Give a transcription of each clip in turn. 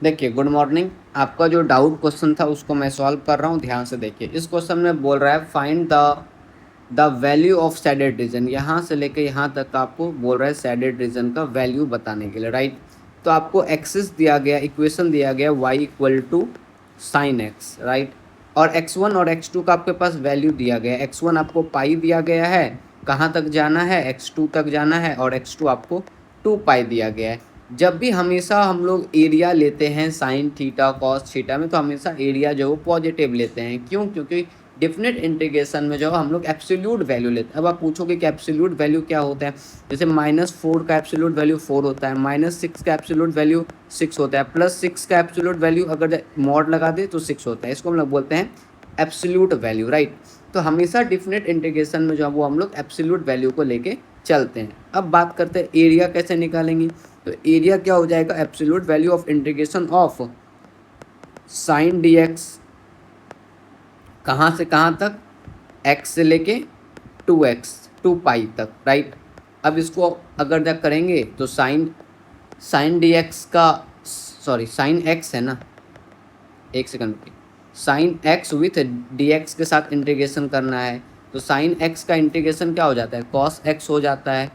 देखिए, good morning. आपका जो डाउट क्वेश्चन था उसको मैं सॉल्व कर रहा हूँ, ध्यान से देखिए। इस क्वेश्चन में बोल रहा है find the value of shaded region. यहाँ से लेके यहाँ तक आपको बोल रहा है सैडेड रीजन का वैल्यू बताने के लिए, राइट। तो आपको एक्सिस दिया गया, इक्वेशन दिया गया y equal to sine x, right. और x1 और x2 का आपके पास वैल्यू दिया गया है। x1 आपको पाई दिया गया है, कहाँ तक जाना है, x2 तक जाना है, और x2 आपको 2 पाई दिया गया है। जब भी हमेशा हम लोग एरिया लेते हैं साइन थीटा कॉस थीटा में, तो हमेशा एरिया जो है पॉजिटिव लेते हैं। क्यों? क्योंकि डेफिनेट इंटीग्रेशन में जो हम लोग एब्सोल्यूट वैल्यू लेते हैं। अब आप पूछोगे कि एब्सोल्यूट वैल्यू क्या होता है। जैसे -4 का एब्सोल्यूट वैल्यू 4 होता है, -6 का एब्सोल्यूट वैल्यू 6 होता है, +6 का एब्सोल्यूट वैल्यू अगर मॉड लगा दे तो 6 होता है। इसको हम लोग बोलते हैं एब्सोल्यूट वैल्यू, राइट। तो हमेशा डेफिनेट इंटीग्रेशन में जो है वो हम लोग एब्सोल्यूट वैल्यू को लेके चलते हैं। अब बात करते हैं एरिया कैसे निकालेंगे। तो एरिया क्या हो जाएगा, absolute value of integration of sine d x, कहाँ से कहाँ तक, x से लेके 2x 2 पाई तक, राइट। अब इसको अगर जब करेंगे तो साइन डी एक्स का, सॉरी साइन x है ना, एक सेकंड रुकिए। Sine x with d x के साथ इंटीग्रेशन करना है। तो साइन x का इंटीग्रेशन क्या हो जाता है, कॉस x हो जाता है,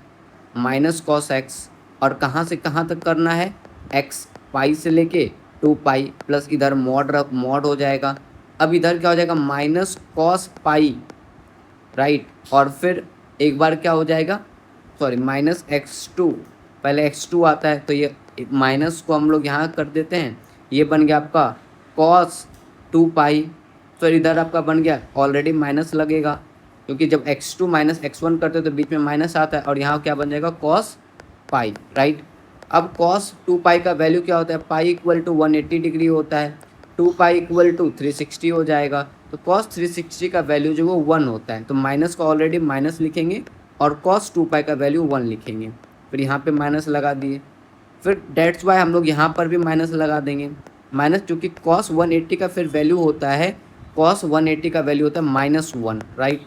माइनस कॉस x। और कहाँ से कहाँ तक करना है, x पाई से लेके 2 पाई, प्लस इधर मॉड हो जाएगा। अब इधर क्या हो जाएगा, माइनस कॉस पाई, राइट। और फिर एक बार क्या हो जाएगा, सॉरी -x2, पहले x2 आता है तो ये माइनस को हम लोग यहाँ कर देते हैं। ये बन गया आपका कॉस 2 पाई। फिर इधर आपका बन गया, ऑलरेडी माइनस लगेगा क्योंकि जब x2 माइनस x1 करते हो तो बीच में माइनस आता है, और यहाँ क्या बन जाएगा कॉस पाई, राइट। अब कॉस 2 पाई का वैल्यू क्या होता है, पाई इक्वल टू 180 डिग्री होता है, 2 पाई इक्वल टू 360 हो जाएगा। तो कॉस 360 का वैल्यू जो वो 1 होता है, तो माइनस को ऑलरेडी माइनस लिखेंगे और कॉस 2 पाई का वैल्यू 1 लिखेंगे। फिर यहाँ पे माइनस लगा दिए, फिर डेट्स वाई हम लोग यहाँ पर भी माइनस लगा देंगे। माइनस चूँकि कॉस 180 का फिर वैल्यू होता है, कॉस 180 का वैल्यू होता है -1, राइट।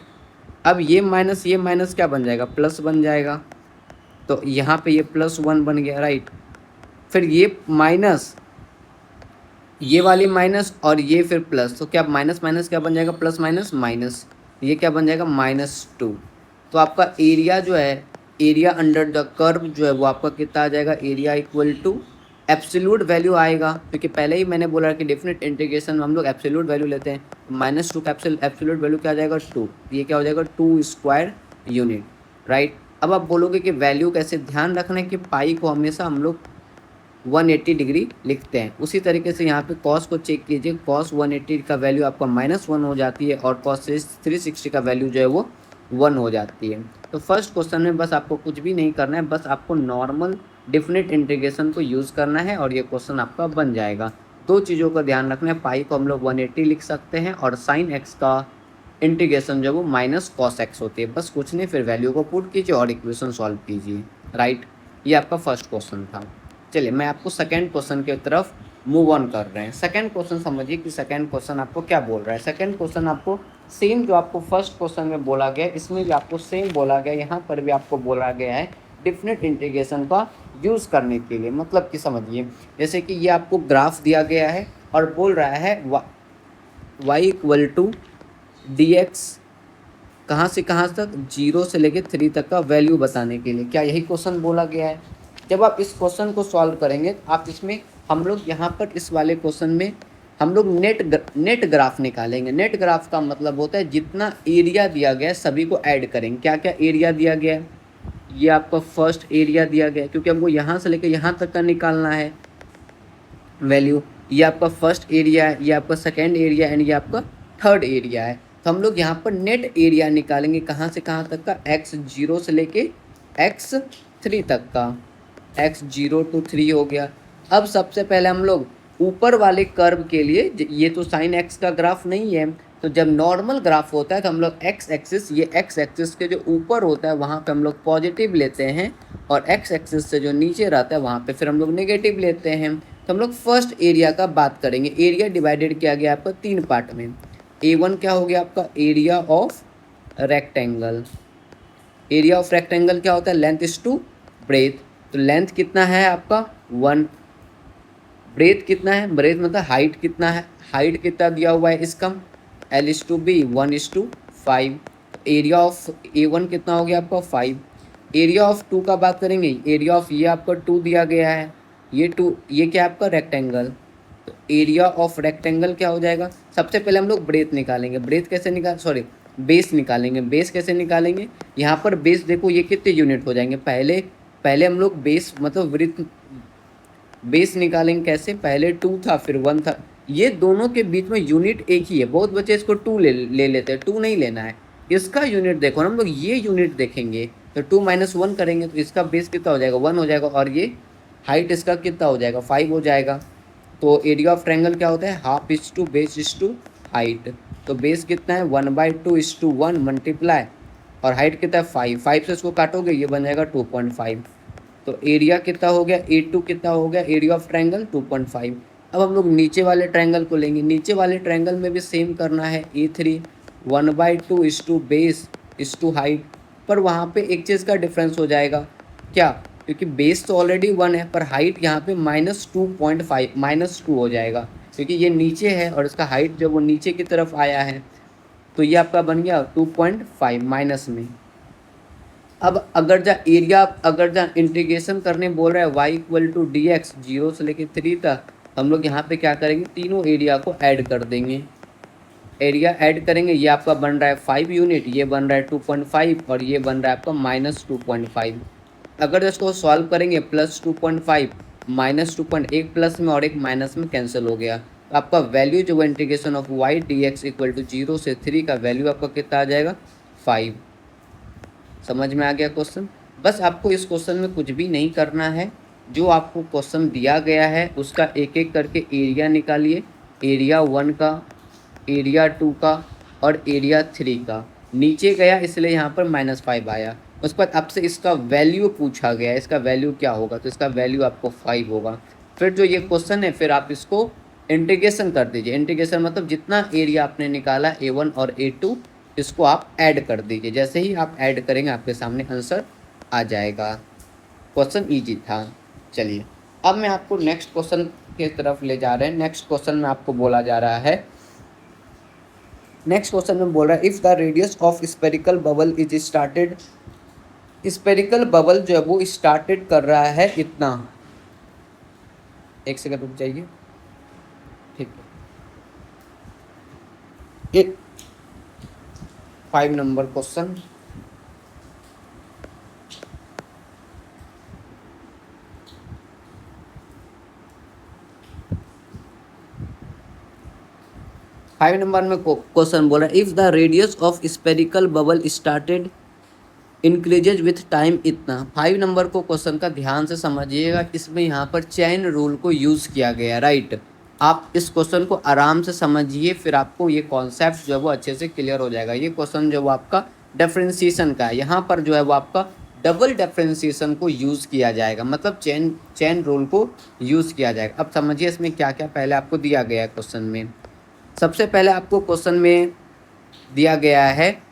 अब ये माइनस क्या बन जाएगा, प्लस बन जाएगा। तो यहाँ पे ये +1 बन गया, राइट। फिर ये माइनस, ये वाली माइनस और ये फिर प्लस, तो क्या माइनस माइनस क्या बन जाएगा, प्लस माइनस माइनस, ये क्या बन जाएगा -2। तो आपका एरिया जो है, एरिया अंडर द कर्व जो है वो आपका कितना आ जाएगा, area equal to absolute value आएगा, क्योंकि पहले ही मैंने बोला कि डेफिनेट इंटीग्रेशन में हम लोग एब्सोल्यूट वैल्यू लेते हैं। -2 का एब्सोल्यूट वैल्यू क्या आ जाएगा, 2। ये क्या हो जाएगा, 2 स्क्वायर यूनिट, राइट। अब आप बोलोगे कि वैल्यू कैसे, ध्यान रखना है कि पाई को हमेशा हम लोग 180 डिग्री लिखते हैं। उसी तरीके से यहाँ पे कॉस को चेक कीजिए, कॉस 180 का वैल्यू आपका -1 हो जाती है, और कॉस 360 का वैल्यू जो है वो 1 हो जाती है। तो फर्स्ट क्वेश्चन में बस आपको कुछ भी नहीं करना है, बस आपको नॉर्मल डेफिनेट इंटीग्रेशन को यूज़ करना है और ये क्वेश्चन आपका बन जाएगा। दो चीज़ों का ध्यान रखना है, पाई को हम लोग 180 लिख सकते हैं, और साइन एक्स का इंटीग्रेशन जो वो माइनस कॉस एक्स होती है। बस कुछ नहीं, फिर वैल्यू को पुट कीजिए और इक्वेशन सॉल्व कीजिए, राइट। ये आपका फर्स्ट क्वेश्चन था। चलिए मैं आपको सेकंड क्वेश्चन की तरफ मूव ऑन कर रहे हैं। सेकंड क्वेश्चन समझिए कि सेकंड क्वेश्चन आपको क्या बोल रहा है। सेकंड क्वेश्चन आपको सेम जो आपको फर्स्ट क्वेश्चन में बोला गया, इसमें भी आपको सेम बोला गया, यहाँ पर भी आपको बोला गया है डेफिनेट इंटीग्रेशन का यूज़ करने के लिए। मतलब कि समझिए, जैसे कि ये आपको ग्राफ दिया गया है और बोल रहा है y equal to d x, कहाँ से कहाँ तक, 0 से लेके 3 तक का वैल्यू बताने के लिए। क्या यही क्वेश्चन बोला गया है? जब आप इस क्वेश्चन को सॉल्व करेंगे, आप इसमें, हम लोग यहाँ पर इस वाले क्वेश्चन में हम लोग नेट ग्राफ निकालेंगे। नेट ग्राफ का मतलब होता है जितना एरिया दिया गया है सभी को ऐड करेंगे। क्या क्या एरिया दिया गया है, ये आपका फर्स्ट एरिया दिया गया है, क्योंकि हमको यहाँ से लेकर यहाँ तक का निकालना है वैल्यू। ये आपका फर्स्ट एरिया है, ये आपका सेकेंड एरिया एंड ये आपका थर्ड एरिया है। तो हम लोग यहाँ पर नेट एरिया निकालेंगे, कहाँ से कहाँ तक का, x0 से लेके x3 तक का। x0 to 3 हो गया। अब सबसे पहले हम लोग ऊपर वाले कर्व के लिए, ये तो साइन x का ग्राफ नहीं है, तो जब नॉर्मल ग्राफ होता है तो हम लोग x एक्सिस, ये x एक्सिस के जो ऊपर होता है वहाँ पे हम लोग पॉजिटिव लेते हैं, और x एक्सिस से जो नीचे रहता है वहाँ पे फिर हम लोग नेगेटिव लेते हैं। तो हम लोग फर्स्ट एरिया का बात करेंगे। एरिया डिवाइडेड किया गया आपका 3 पार्ट में। A1 क्या हो गया आपका, area of rectangle. Area of rectangle क्या होता है, लेंथ इज टू ब्रेथ। तो लेंथ कितना है आपका 1, ब्रेथ कितना है, ब्रेथ मतलब हाइट कितना है, हाइट कितना दिया हुआ है इसका, L/B 1:5। एरिया ऑफ A1 कितना हो गया आपका 5। एरिया ऑफ 2 का बात करेंगे, एरिया ऑफ ये आपका 2 दिया गया है, ये 2, ये क्या आपका रेक्टेंगल, तो एरिया ऑफ रेक्टेंगल क्या हो जाएगा। सबसे पहले हम लोग ब्रेथ निकालेंगे, ब्रेथ कैसे निकाल, सॉरी बेस निकालेंगे, बेस कैसे निकालेंगे, यहाँ पर बेस देखो ये कितने यूनिट हो जाएंगे, पहले पहले हम लोग बेस मतलब वृत्त बेस निकालेंगे कैसे, पहले 2 था फिर 1 था, ये दोनों के बीच में यूनिट एक ही है, बहुत बच्चे इसको 2 ले लेते हैं, 2 नहीं लेना है, इसका यूनिट देखो ना हम लोग, ये यूनिट देखेंगे तो 2 - 1 करेंगे तो इसका बेस कितना हो जाएगा 1 हो जाएगा, और ये हाइट इसका कितना हो जाएगा 5 हो जाएगा। तो एरिया ऑफ ट्रायंगल क्या होता है, half is to base is to height, तो बेस कितना है 1/2 मल्टीप्लाई, और हाइट कितना है 5, 5 से इसको काटोगे ये बन जाएगा 2.5। तो एरिया कितना हो गया A2 कितना हो गया, एरिया ऑफ ट्रायंगल 2.5। अब हम लोग नीचे वाले ट्रायंगल को लेंगे, नीचे वाले ट्रायंगल में भी सेम करना है, A3 1/2 is to base is to height, पर वहाँ पे एक चीज़ का डिफरेंस हो जाएगा क्या, क्योंकि बेस तो ऑलरेडी 1 है पर हाइट यहाँ पे -2.5 -2 हो जाएगा, क्योंकि ये नीचे है और इसका हाइट जब वो नीचे की तरफ आया है तो ये आपका बन गया 2.5 माइनस में। अब अगर जा इंटीग्रेशन करने बोल रहा है y=dx 0 से लेके 3 तक, हम लोग यहाँ पे क्या करेंगे, तीनों एरिया को ऐड कर देंगे, एरिया ऐड करेंगे, ये आपका बन रहा है 5 यूनिट, ये बन रहा है 2.5 और ये बन रहा है आपका -2.5। अगर इसको सॉल्व करेंगे +2.5 -2. एक प्लस में और एक माइनस में कैंसिल हो गया, तो आपका वैल्यू जो है इंटीग्रेशन ऑफ y dx = 0 से 3 का वैल्यू आपका कितना आ जाएगा 5। समझ में आ गया क्वेश्चन। बस आपको इस क्वेश्चन में कुछ भी नहीं करना है, जो आपको क्वेश्चन दिया गया है उसका एक एक करके एरिया निकालिए, एरिया 1 का, एरिया 2 का और एरिया 3 का, नीचे गया इसलिए यहाँ पर -5 आया। उसके बाद आपसे इसका वैल्यू पूछा गया, इसका वैल्यू क्या होगा, तो इसका वैल्यू आपको 5 होगा। फिर जो ये क्वेश्चन है फिर आप इसको इंटीग्रेशन कर दीजिए, इंटीग्रेशन मतलब जितना एरिया आपने निकाला A1 और A2 इसको आप ऐड कर दीजिए, जैसे ही आप ऐड करेंगे आपके सामने आंसर आ जाएगा। क्वेश्चन ईजी था। चलिए अब मैं आपको नेक्स्ट क्वेश्चन की तरफ ले जा रहे हैं। नेक्स्ट क्वेश्चन में आपको बोला जा रहा है, नेक्स्ट क्वेश्चन में बोल रहा है if the radius of spherical bubble is started, spherical bubble जो है वो स्टार्टेड कर रहा है इतना, एक सेकंड रुक जाइए, ठीक है। 5 नंबर क्वेश्चन, फाइव नंबर में क्वेश्चन बोल रहा है if the radius of spherical bubble started increases with time इतना। 5 नंबर को क्वेश्चन का ध्यान से समझिएगा, इसमें यहाँ पर चेन रूल को यूज़ किया गया, राइट। आप इस क्वेश्चन को आराम से समझिए, फिर आपको ये कॉन्सेप्ट जो है वो अच्छे से क्लियर हो जाएगा। ये क्वेश्चन जो वो आपका डिफरेंशिएशन का है, यहाँ पर जो है वो आपका डबल डिफरेंशिएशन को यूज़ किया जाएगा, मतलब चेन रूल को यूज़ किया जाएगा। अब समझिए इसमें क्या क्या पहले आपको दिया गया है क्वेश्चन में। सबसे पहले आपको क्वेश्चन में दिया गया है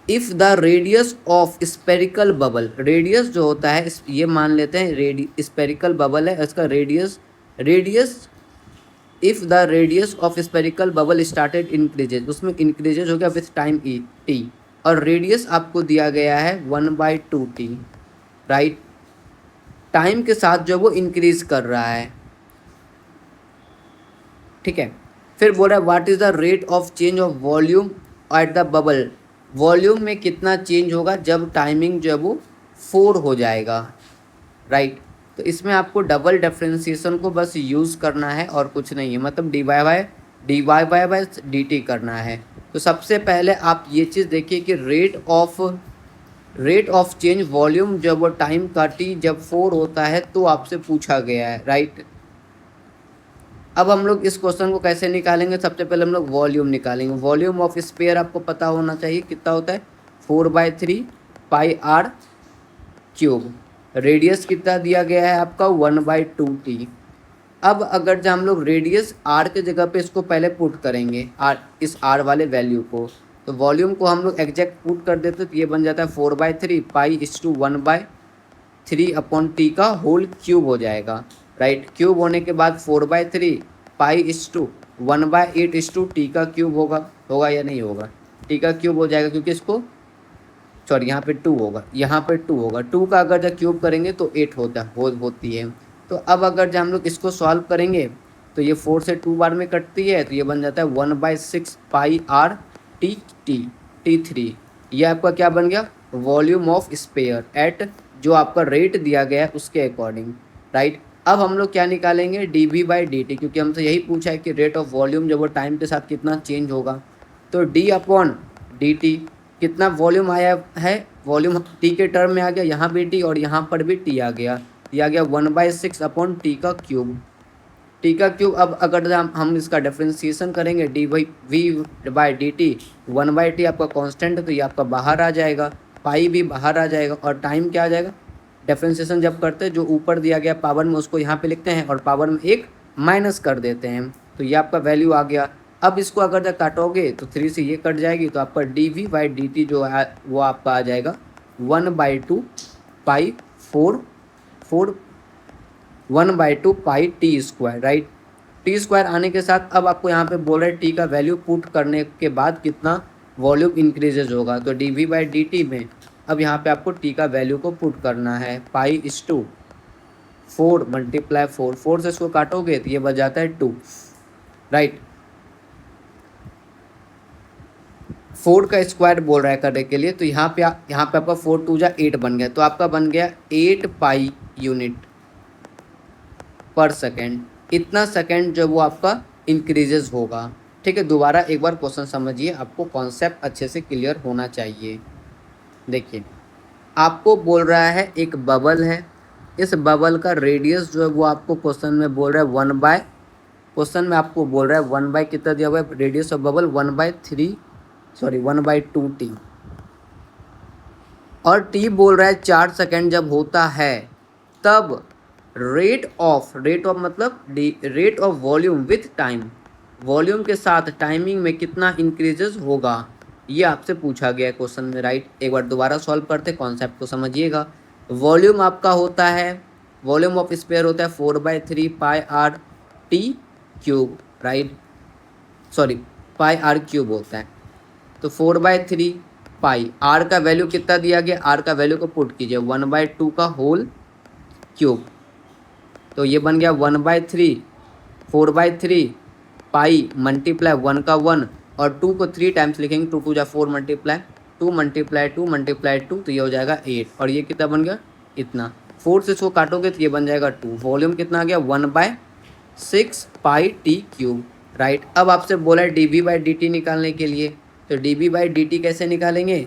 if the radius of spherical bubble, radius जो होता है ये मान लेते हैं स्पेरिकल बबल है, इसका radius if the radius of spherical bubble started increases, उसमें इंक्रीजेज हो गया विथ टाइम t, और रेडियस आपको दिया गया है 1/2t, राइट। टाइम के साथ जो वो इंक्रीज कर रहा है, ठीक है। फिर बोल रहा है what is the rate of change of volume at the bubble, volume में कितना चेंज होगा जब टाइमिंग जो है वो 4 हो जाएगा, राइट। तो इसमें आपको डबल डिफरेंशिएशन को बस यूज़ करना है और कुछ नहीं है, मतलब dy/dt करना है। तो सबसे पहले आप ये चीज़ देखिए कि रेट ऑफ चेंज वॉल्यूम जब वो टाइम का t जब 4 होता है तो आपसे पूछा गया है, राइट। अब हम लोग इस क्वेश्चन को कैसे निकालेंगे, सबसे पहले हम लोग वॉल्यूम निकालेंगे। वॉल्यूम ऑफ स्फीयर आपको पता होना चाहिए कितना होता है 4/3 πr³। रेडियस कितना दिया गया है आपका 1/2t। अब अगर जब हम लोग रेडियस r के जगह पे इसको पहले पुट करेंगे, r इस r वाले वैल्यू को, तो वॉल्यूम को हम लोग एग्जैक्ट पुट कर देते तो ये बन जाता है 4/3 π/1/3 अपॉन t का होल क्यूब हो जाएगा। राइट। क्यूब होने के बाद 4/3 पाई इस टू 1/8 इस टू टी का क्यूब होगा या नहीं होगा? टी का क्यूब हो जाएगा, क्योंकि इसको सॉरी यहाँ पे 2 होगा, यहाँ पे 2 होगा। 2 का अगर जब क्यूब करेंगे तो 8 होती है। तो अब अगर जब हम लोग इसको सॉल्व करेंगे तो ये 4 से 2 बार में कटती है, तो ये बन जाता है 1/6 पाई आर टी T3। ये आपका क्या बन गया? वॉल्यूम ऑफ स्पेयर एट जो आपका रेट दिया गया है उसके अकॉर्डिंग, राइट। अब हम लोग क्या निकालेंगे? dV/dt, क्योंकि हमसे यही पूछा है कि रेट ऑफ वॉल्यूम जब वो टाइम के साथ कितना चेंज होगा। तो d/dt कितना वॉल्यूम आया है? वॉल्यूम टी के टर्म में आ गया, यहाँ भी टी और यहाँ पर भी टी आ गया। ये आ गया 1/6 अपॉन टी का क्यूब। टी का क्यूब, अब अगर हम इसका डिफ्रेंसिएशन करेंगे dV/dt, 1/t आपका कांस्टेंट है तो ये आपका बाहर आ जाएगा, पाई भी बाहर आ जाएगा और टाइम क्या आ जाएगा? डिफ्रेंसिएशन जब करते हैं जो ऊपर दिया गया पावर में उसको यहाँ पे लिखते हैं और पावर में एक माइनस कर देते हैं, तो ये आपका वैल्यू आ गया। अब इसको अगर जब काटोगे तो 3 से ये कट जाएगी, तो आपका dV/dt जो है वो आपका आ जाएगा 1/2 pi 1/2 pi T square, right. T square आने के साथ अब आपको यहाँ पे बोल रहे हैं टी का वैल्यू पुट करने के बाद कितना वॉल्यूम इंक्रीजेज होगा। तो dV/dt में अब यहाँ पे आपको टी का वैल्यू को पुट करना है, पाई इस टू 4 × 4 से इसको काटोगे तो ये बच जाता है 2, राइट। 4 का स्क्वायर बोल रहा है करने के लिए, तो यहाँ पे आपका 4 2 जा 8 बन गया, तो आपका बन गया 8 पाई यूनिट पर सेकेंड। इतना सेकेंड जब वो आपका इंक्रीजेज होगा, ठीक है। दोबारा एक बार क्वेश्चन समझिए, आपको कॉन्सेप्ट अच्छे से क्लियर होना चाहिए। देखिए, आपको बोल रहा है एक बबल है, इस बबल का रेडियस जो है वो आपको क्वेश्चन में बोल रहा है 1/, कितना दिया हुआ है रेडियस ऑफ बबल? 1/2 टी, और टी बोल रहा है 4 सेकेंड जब होता है तब रेट ऑफ मतलब rate of volume with time, volume के साथ टाइमिंग में कितना इंक्रीजेस होगा, ये आपसे पूछा गया है क्वेश्चन में, राइट। एक बार दोबारा सॉल्व करते, कॉन्सेप्ट को समझिएगा। वॉल्यूम आपका होता है, वॉल्यूम ऑफ स्पेयर होता है 4/3 pi R T cube, right, sorry pi R cube होता है। तो 4/3 पाई, आर का वैल्यू कितना दिया गया? आर का वैल्यू को पुट कीजिए 1/2 का होल क्यूब, तो ये बन गया 1/3 4/3 पाई मल्टीप्लाई 1 का 1 और 2 को 3 टाइम्स लिखेंगे, 2 2 जा 4 मल्टीप्लाई 2 मल्टीप्लाई 2 मल्टीप्लाई 2, तो ये हो जाएगा 8, और ये कितना बन गया? इतना। 4 से इसको काटोगे तो ये बन जाएगा 2। वॉल्यूम कितना आ गया? 1/6 पाई टी क्यूब, राइट। अब आपसे बोला है dV/dt निकालने के लिए, तो dV/dt कैसे निकालेंगे?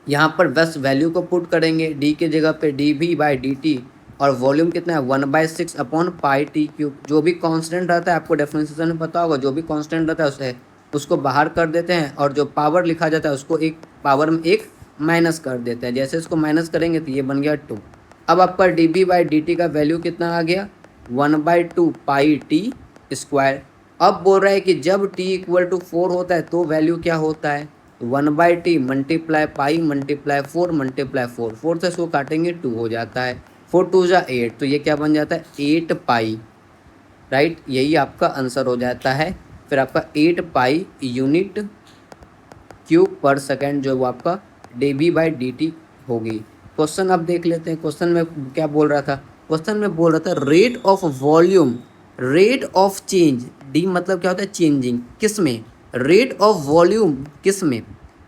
यहाँ पर बस वैल्यू को पुट करेंगे, डी के जगह पे dV/dt, और वॉल्यूम कितना है 1/6 अपॉन पाई टी क्यूब। जो भी कांस्टेंट रहता है, आपको डेफिनेशन में पता होगा, जो भी कांस्टेंट रहता है उसको बाहर कर देते हैं, और जो पावर लिखा जाता है उसको एक पावर में एक माइनस कर देते हैं। जैसे इसको माइनस करेंगे तो ये बन गया 2। अब आपका dV/dt का वैल्यू कितना आ गया? 1/2 पाई टी स्क्वायर। अब बोल रहा है कि जब t = 4 होता है तो वैल्यू क्या होता है? 1/t multiply pi multiply 4 multiply 4, 4 से इसको काटेंगे 2 हो जाता है, 4 2 जा 8, तो ये क्या बन जाता है? 8 पाई, राइट। यही आपका आंसर हो जाता है। फिर आपका 8 पाई यूनिट क्यूब पर सेकेंड जो वो आपका dV/dt होगी। क्वेश्चन अब देख लेते हैं, क्वेश्चन में क्या बोल रहा था? क्वेश्चन में बोल रहा था rate of volume, rate of change, D मतलब क्या होता है? चेंजिंग, किस में? रेट ऑफ वॉल्यूम किस में?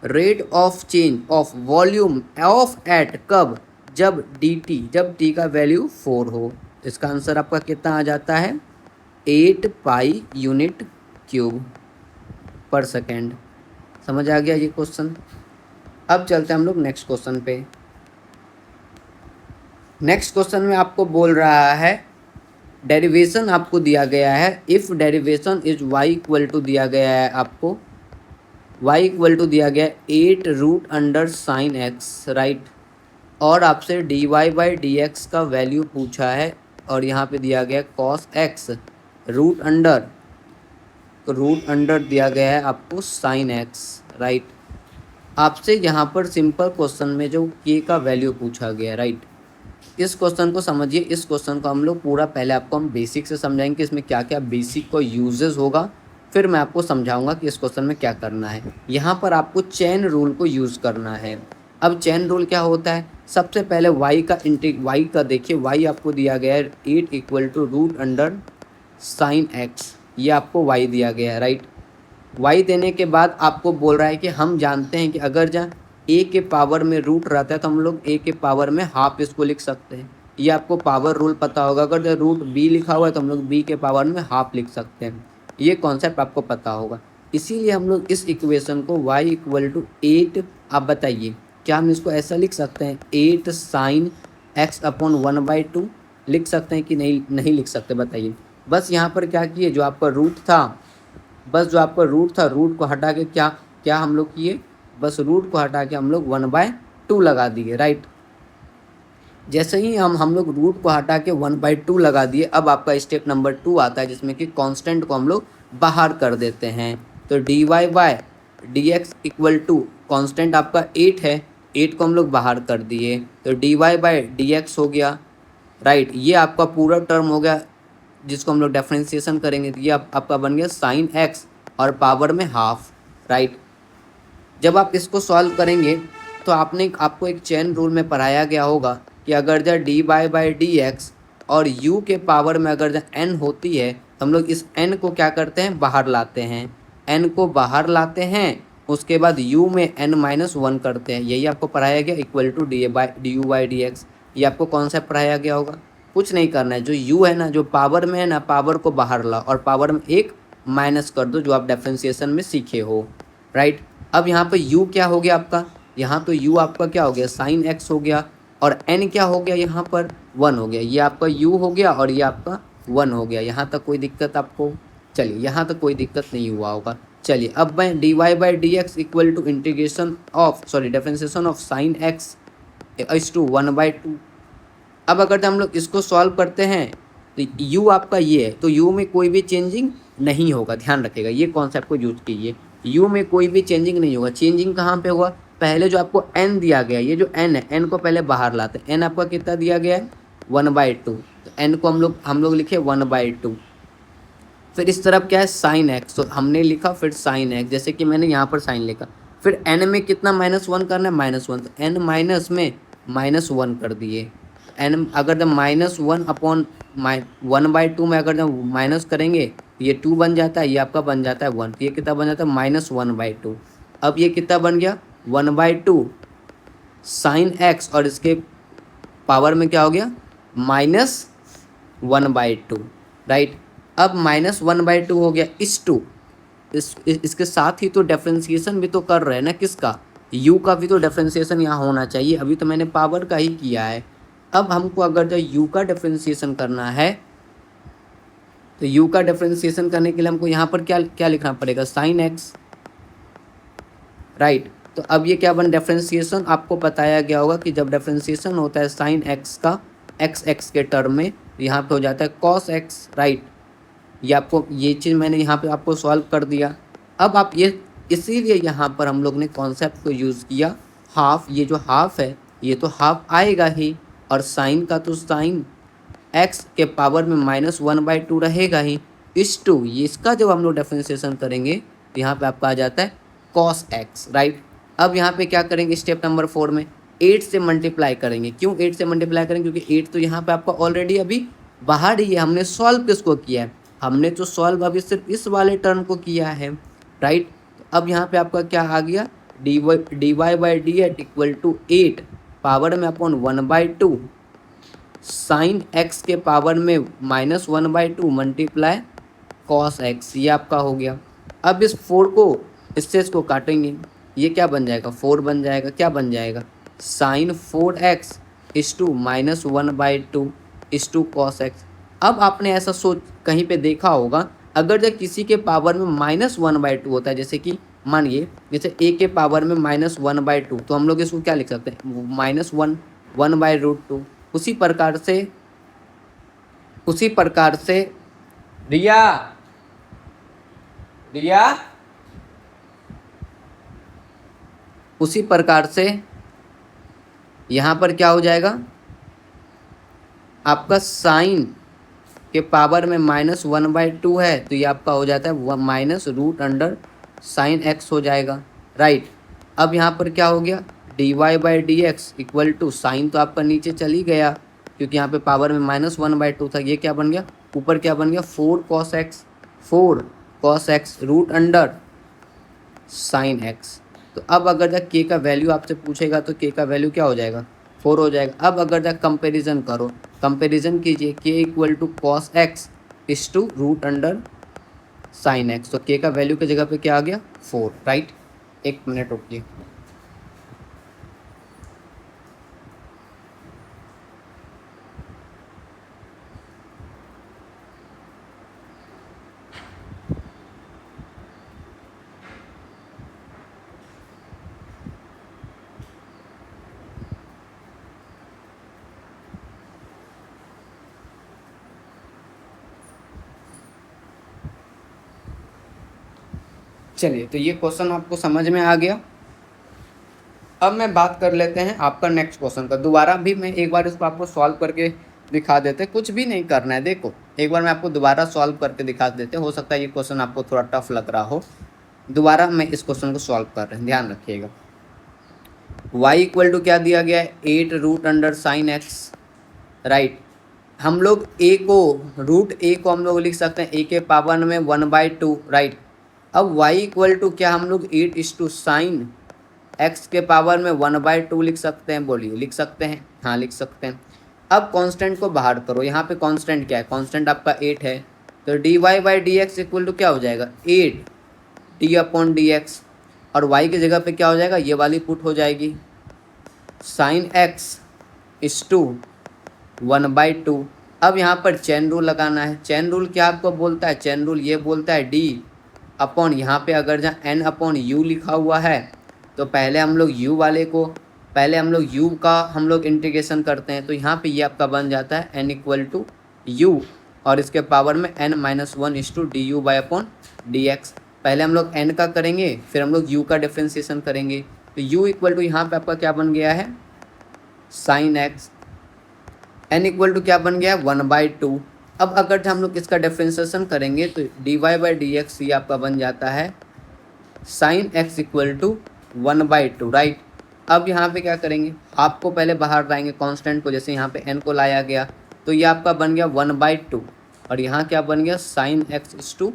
Rate of change of volume of at कब? जब t का वैल्यू 4 हो। इसका आंसर आपका कितना आ जाता है? 8 पाई यूनिट क्यूब पर सेकेंड। समझ आ गया ये क्वेश्चन? अब चलते हैं हम लोग नेक्स्ट क्वेश्चन पे। नेक्स्ट क्वेश्चन में आपको बोल रहा है डेरिवेशन आपको दिया गया है, इफ़ डेरिवेशन इज y = दिया गया है आपको, y = दिया गया है 8√sin x, राइट। और आपसे dy/dx का वैल्यू पूछा है, और यहाँ पे दिया गया cos x, रूट अंडर दिया गया है आपको sin x, राइट। आपसे यहाँ पर सिंपल क्वेश्चन में जो k का वैल्यू पूछा गया, राइट, इस क्वेश्चन को समझिए। इस क्वेश्चन को हम लोग पूरा पहले आपको हम बेसिक से समझाएंगे कि इसमें क्या क्या बेसिक को यूजेस होगा, फिर मैं आपको समझाऊंगा कि इस क्वेश्चन में क्या करना है। यहाँ पर आपको चेन रूल को यूज़ करना है। अब चेन रूल क्या होता है, सबसे पहले वाई का देखिए, वाई आपको दिया गया है 8 equal to root under sine x, ये आपको वाई दिया गया है, राइट। वाई देने के बाद आपको बोल रहा है कि हम जानते हैं कि अगर जहाँ ए के पावर में रूट रहता है तो हम लोग ए के पावर में हाफ इसको लिख सकते हैं। ये आपको पावर रूल पता होगा, अगर जो रूट बी लिखा हुआ है तो हम लोग बी के पावर में हाफ लिख सकते हैं। ये कॉन्सेप्ट आपको पता होगा। इसीलिए हम लोग इस इक्वेशन को y इक्वल टू 8, आप बताइए क्या हम इसको ऐसा लिख सकते हैं 8 साइन एक्स अपॉन 1/2 लिख सकते हैं कि नहीं लिख सकते, बताइए। बस यहाँ पर क्या किए, जो आपका रूट था, बस जो आपका रूट था, रूट को हटा के क्या क्या हम लोग किए, बस रूट को हटा के हम लोग 1/2 लगा दिए, राइट। जैसे ही हम लोग रूट को हटा के 1/2 लगा दिए, अब आपका स्टेप नंबर 2 आता है जिसमें कि कांस्टेंट को हम लोग बाहर कर देते हैं। तो dy by d x equal to constant आपका 8 है, 8 को हम लोग बाहर कर दिए, तो dy बाय डी एक्स हो गया, राइट। ये आपका पूरा टर्म हो गया जिसको हम लोग डिफरेंशिएशन करेंगे, तो ये आपका बन गया साइन एक्स और पावर में हाफ, राइट। जब आप इसको सॉल्व करेंगे तो आपको एक चेन रूल में पढ़ाया गया होगा कि अगर जब d y by d x और u के पावर में अगर जब n होती है तो हम लोग इस n को क्या करते हैं, बाहर लाते हैं। n को बाहर लाते हैं, उसके बाद u में n-1 करते हैं। यही आपको पढ़ाया गया equal to d u by d x. ये आपको कॉन्सेप्ट पढ़ाया गया होगा। कुछ नहीं करना है, जो u है ना, जो पावर में है ना, पावर को बाहर लाओ और पावर में एक माइनस कर दो, जो आप डिफरेंशिएशन में सीखे हो, राइट। अब यहाँ पर u क्या हो गया आपका, यहाँ तो u आपका क्या हो गया, साइन x हो गया, और n क्या हो गया, यहाँ पर 1 हो गया। ये आपका u हो गया और ये आपका 1 हो गया। यहाँ तक कोई दिक्कत आपको, चलिए यहाँ तक कोई दिक्कत नहीं हुआ होगा। चलिए अब मैं d y by d x equal to integration of differentiation of sine x is to 1/2। अब अगर हम लोग इसको सॉल्व करते हैं तो u आपका ये है, तो u में कोई भी चेंजिंग नहीं होगा, ध्यान रखिएगा, ये कॉन्सेप्ट को यूज कीजिए। u में कोई भी चेंजिंग नहीं होगा। चेंजिंग कहाँ पे होगा, पहले जो आपको n दिया गया है, ये जो n है, n को पहले बाहर लाते हैं। n आपका कितना दिया गया है, 1/2, तो n को हम लोग लिखे 1/2। फिर इस तरफ क्या है, साइन एक्स, तो हमने लिखा फिर साइन एक्स, जैसे कि मैंने यहाँ पर साइन लिखा। फिर n में कितना -1 करना है, -1, तो n माइनस में -1 कर दिए। n अगर जब -1 अपॉन 1/2 में अगर जब माइनस करेंगे तो ये 2 बन जाता है, ये आपका बन जाता है 1, तो ये कितना बन जाता है, -1/2। अब ये कितना बन गया, 1/2 साइन एक्स, और इसके पावर में क्या हो गया, -1/2, राइट। अब -1/2 हो गया इसके साथ ही तो डिफरेंशिएशन भी तो कर रहे हैं ना, किसका, u का भी तो डिफरेंशिएशन यहाँ होना चाहिए। अभी तो मैंने पावर का ही किया है। अब हमको अगर जो u का डिफरेंशिएशन करना है तो u का डिफरेंशिएशन करने के लिए हमको यहाँ पर क्या क्या लिखना पड़ेगा, साइन एक्स, राइट। तो अब ये क्या बन, डिफरेंशिएशन आपको बताया गया होगा कि जब डिफरेंशिएशन होता है साइन एक्स का एक्स के टर्म में, तो यहाँ पे हो जाता है कॉस एक्स, राइट। ये आपको, ये चीज़ मैंने यहाँ पे आपको सॉल्व कर दिया। अब आप ये, इसीलिए यहाँ पर हम लोग ने कॉन्सेप्ट को यूज़ किया हाफ। ये जो हाफ है ये तो हाफ आएगा ही, और साइन का तो साइन एक्स के पावर में -1/2 रहेगा ही, इस टू ये इसका जब हम लोग डिफरेंशिएशन करेंगे तो यहाँ पे आपका आ जाता है कॉस एक्स, राइट। अब यहाँ पे क्या करेंगे, स्टेप नंबर 4 में 8 से मल्टीप्लाई करेंगे। क्यों 8 से मल्टीप्लाई करेंगे, क्योंकि 8 तो यहाँ पे आपका ऑलरेडी अभी बाहर ही है। हमने सॉल्व किसको किया है, हमने तो सॉल्व अभी सिर्फ इस वाले टर्म को किया है, राइट। अब यहाँ पे आपका क्या आ गया, d y by d t equal to 8 power में अपॉन 1/2 साइन एक्स के पावर में -1/2 मल्टीप्लाई कॉस एक्स, ये आपका हो गया। अब इस 4 को इससे इसको काटेंगे, ये क्या बन जाएगा, 4 बन जाएगा। क्या बन जाएगा, साइन 4x इस टू -1/2 इस टू कॉस एक्स। अब आपने ऐसा सोच कहीं पे देखा होगा, अगर जब किसी के पावर में -1/2 होता है, जैसे कि मानिए जैसे a के पावर में -1/2, तो हम लोग इसको क्या लिख सकते हैं, -1/√2। उसी प्रकार से रिया रिया उसी प्रकार से यहाँ पर क्या हो जाएगा, आपका साइन के पावर में -1/2 है, तो ये आपका हो जाता है -√अंडर sin x हो जाएगा, राइट। अब यहाँ पर क्या हो गया, dy/dx इक्वल टू साइन तो आपका नीचे चली गया क्योंकि यहाँ पे पावर में -1/2 था, ये क्या बन गया, ऊपर क्या बन गया 4 cos x √sin x। तो अब अगर जब के का वैल्यू आपसे पूछेगा तो के का वैल्यू क्या हो जाएगा, 4 हो जाएगा। अब अगर जब कंपेरिजन करो, कंपेरिजन कीजिए, k equal to cos x is to √sin x, तो के का वैल्यू की जगह पे क्या आ गया 4, राइट। एक मिनट रुकिए। चलिए, तो ये क्वेश्चन आपको समझ में आ गया। अब मैं बात कर लेते हैं आपका नेक्स्ट क्वेश्चन का। दोबारा भी मैं एक बार इसको आपको सॉल्व करके दिखा देते, कुछ भी नहीं करना है। देखो, एक बार मैं आपको दोबारा सॉल्व करके दिखा देते, हो सकता है ये क्वेश्चन आपको थोड़ा टफ लग रहा हो। दोबारा मैं इस क्वेश्चन को सॉल्व कर रहे हैं, ध्यान रखिएगा। y इक्वल टू क्या दिया गया है, 8√sin x, राइट। हम लोग a को √a को हम लोग लिख सकते हैं a के पावर में 1/2, राइट। अब y इक्वल टू क्या हम लोग 8:sin x के पावर में 1/2 लिख सकते हैं, बोलिए लिख सकते हैं, हाँ लिख सकते हैं। अब कांस्टेंट को बाहर करो, यहाँ पे कांस्टेंट क्या है, कांस्टेंट आपका 8 है, तो dy/dx इक्वल टू क्या हो जाएगा 8d/dx, और y की जगह पे क्या हो जाएगा, ये वाली पुट हो जाएगी, sin x इज टू 1/2। अब यहाँ पर चेन रूल लगाना है। चेन रूल क्या आपको बोलता है, चेन रूल ये बोलता है d/, यहाँ पे अगर जहाँ n/u लिखा हुआ है तो पहले हम लोग u वाले को, पहले हम लोग u का हम लोग इंटीग्रेशन करते हैं, तो यहाँ पे ये आपका बन जाता है n इक्वल टू u, और इसके पावर में n-1 इज टू du/dx। पहले हम लोग n का करेंगे, फिर हम लोग u का डिफ्रेंसिएशन करेंगे, तो u इक्वल टू यहाँ पे आपका क्या बन गया है sin x, n equal to क्या बन गया है 1/2। अब अगर हम लोग इसका डिफ्रेंसिएशन करेंगे तो dy/dx ये आपका बन जाता है sin x equal to 1/2, right. अब यहाँ पे क्या करेंगे, आपको पहले बाहर लाएंगे कांस्टेंट को, जैसे यहाँ पे n को लाया गया तो ये आपका बन गया 1/2, और यहाँ क्या बन गया sin x इज टू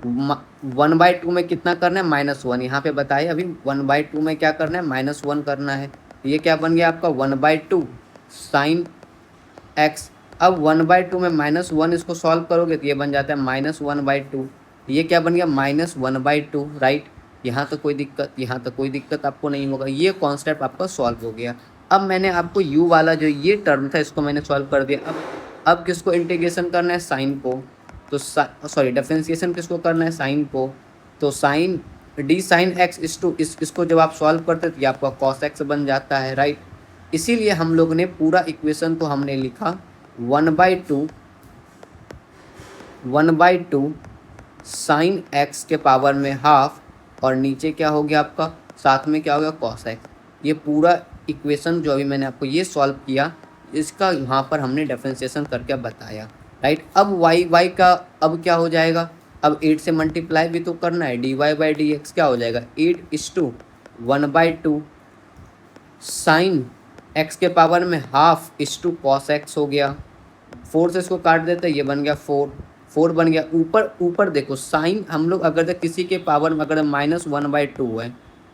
1/2 में कितना करना है -1, यहाँ पे बताइए अभी 1/2 में क्या करना है -1 करना है, ये क्या बन गया आपका 1/2 sin x। अब 1/2 में -1 इसको सॉल्व करोगे तो ये बन जाता है -1/2, ये क्या बन गया -1/2, राइट। यहाँ तो कोई दिक्कत, यहाँ तो कोई दिक्कत आपको नहीं होगा, ये कॉन्सेप्ट आपका सॉल्व हो गया। अब मैंने आपको u वाला जो ये टर्म था इसको मैंने सॉल्व कर दिया। अब किसको इंटीग्रेशन करना है, साइन को, तो सॉरी डिफरेंशिएशन किसको करना है, साइन को, तो साइन d/sin x इस टू इसको जब आप सॉल्व करते तो ये आपका cos x बन जाता है, राइट। इसीलिए हम लोग ने पूरा इक्वेशन को हमने लिखा 1/2 sin x के पावर में हाफ, और नीचे क्या हो गया आपका, साथ में क्या हो गया cos x। ये पूरा इक्वेशन जो अभी मैंने आपको ये सॉल्व किया, इसका यहाँ पर हमने डिफरेंशिएशन करके बताया, राइट। अब y का अब क्या हो जाएगा, अब 8 से मल्टीप्लाई भी तो करना है, dy/dx क्या हो जाएगा 8:1/2 साइन x के पावर में half is to cos x हो गया। 4 से इसको काट देते हैं, ये बन गया 4 बन गया। ऊपर देखो साइन हम लोग अगर किसी के पावर में अगर -1/2 है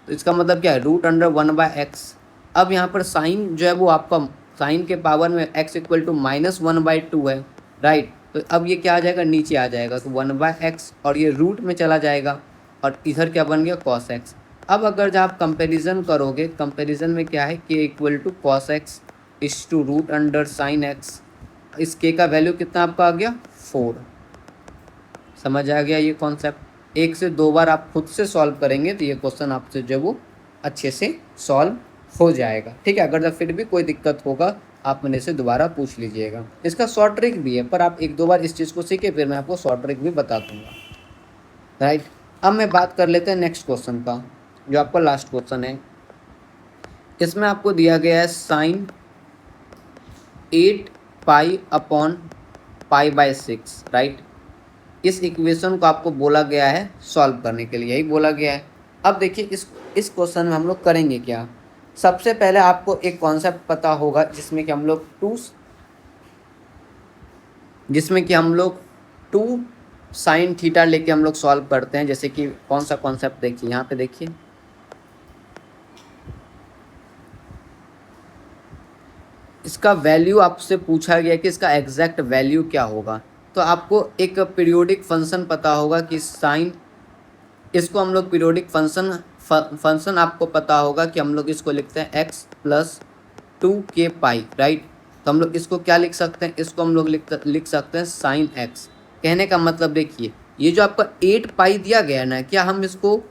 तो इसका मतलब क्या है √1/x। अब यहाँ पर साइन जो है वो आपका साइन के पावर में x इक्वल टू -1/2 है, राइट। तो अब ये क्या आ जाएगा, नीचे आ जाएगा, तो 1/x, और ये रूट में चला जाएगा, और इधर क्या बन गया cos x। अब अगर जब आप कंपैरिजन करोगे, कंपैरिजन में क्या है, k equal to cos x is to √sin x, इस k का वैल्यू कितना आपका आ गया 4। समझ आ गया ये कॉन्सेप्ट। 1 से 2 बार आप खुद से सॉल्व करेंगे तो ये क्वेश्चन आपसे जो वो अच्छे से सॉल्व हो जाएगा, ठीक है। अगर जब फिर भी कोई दिक्कत होगा आप मेरे से दोबारा पूछ लीजिएगा। इसका शॉर्ट ट्रिक भी है, पर आप 1-2 बार इस चीज़ को सीखे फिर मैं आपको शॉर्ट ट्रिक भी बता दूंगा, राइट। अब मैं बात कर लेते हैं नेक्स्ट क्वेश्चन का, जो आपका लास्ट क्वेश्चन है। इसमें आपको दिया गया है sin 8 pi upon pi by 6, right. इस इक्वेशन को आपको बोला गया है सॉल्व करने के लिए, यही बोला गया है। अब देखिए इस क्वेश्चन में हम लोग करेंगे क्या। सबसे पहले आपको एक कॉन्सेप्ट पता होगा जिसमें कि हम लोग टू साइन थीटा लेके हम लोग सॉल्व करते हैं। जैसे कि कौन सा कॉन्सेप्ट, देखिए यहाँ पे देखिए, इसका वैल्यू आपसे पूछा गया कि इसका एग्जैक्ट वैल्यू क्या होगा। तो आपको एक पीरियोडिक फंक्शन पता होगा कि साइन, इसको हम लोग पीरियोडिक फंक्शन आपको पता होगा कि हम लोग इसको लिखते हैं x प्लस 2k पाई, राइट। तो हम लोग इसको क्या लिख सकते हैं, इसको हम लोग लिख सकते हैं साइन x। कहने का मतलब देखिए, ये जो आपका 8 पाई दिया गया है ना, क्या हम इसको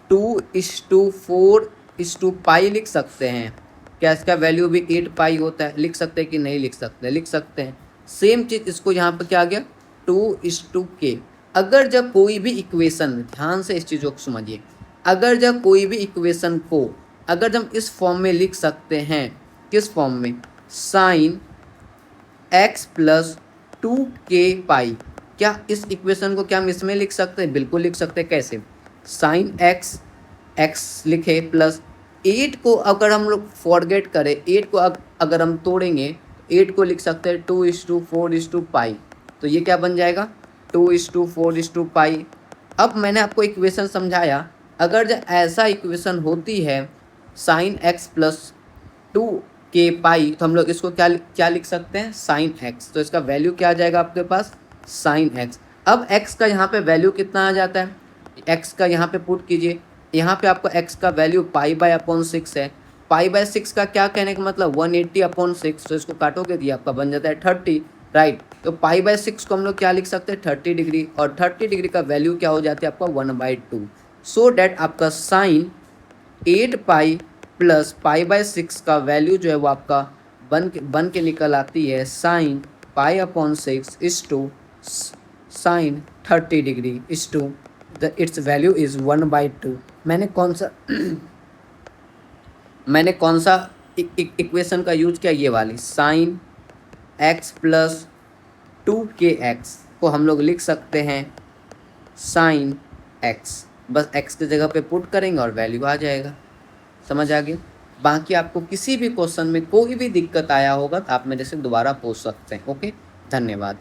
2:4 पाई लिख सकते हैं। क्या इसका वैल्यू भी 8 पाई होता है, लिख सकते हैं कि नहीं लिख सकते, लिख सकते हैं। सेम चीज़ इसको यहाँ पर क्या आ गया 2:k। अगर जब कोई भी इक्वेशन, ध्यान से इस चीज़ों को समझिए, अगर जब कोई भी इक्वेशन को अगर हम इस फॉर्म में लिख सकते हैं, किस फॉर्म में, साइन x प्लस 2k पाई, क्या इस इक्वेशन को क्या हम इसमें लिख सकते हैं, बिल्कुल लिख सकते हैं। कैसे, साइन x लिखे प्लस 8 को अगर हम लोग फॉरगेट करें, 8 को अगर हम तोड़ेंगे, 8 को लिख सकते हैं 2:4 पाई। तो ये क्या बन जाएगा 2:4 पाई। अब मैंने आपको इक्वेशन समझाया, अगर जब ऐसा इक्वेशन होती है साइन x प्लस 2k पाई, तो हम लोग इसको क्या लिख सकते हैं, साइन x। तो इसका वैल्यू क्या आ जाएगा आपके पास, साइन x। अब x का यहाँ पे वैल्यू कितना आ जाता है, x का यहाँ पे पुट कीजिए, यहाँ पे आपको x का वैल्यू पाई बाय अपॉन 6 है। पाई बाय 6 का क्या कहने का मतलब 180 अपॉन 6, तो इसको काटोगे तो आपका बन जाता है 30, राइट। तो पाई बाय 6 को हम लोग क्या लिख सकते हैं 30 डिग्री, और 30 डिग्री का वैल्यू क्या हो जाती है आपका 1/2। सो डैट आपका sine 8 pi plus pi by 6 का वैल्यू जो है वो आपका बन के निकल आती है sine pi upon 6 is to sine 30 degree is to its value is 1/2। मैंने कौन सा इक्वेशन का यूज किया, ये वाली साइन x प्लस 2kx को हम लोग लिख सकते हैं साइन x। बस x की जगह पे पुट करेंगे और वैल्यू आ जाएगा। समझ आ गया। बाकी आपको किसी भी क्वेश्चन में कोई भी दिक्कत आया होगा तो आप मेरे से दोबारा पूछ सकते हैं। ओके, धन्यवाद।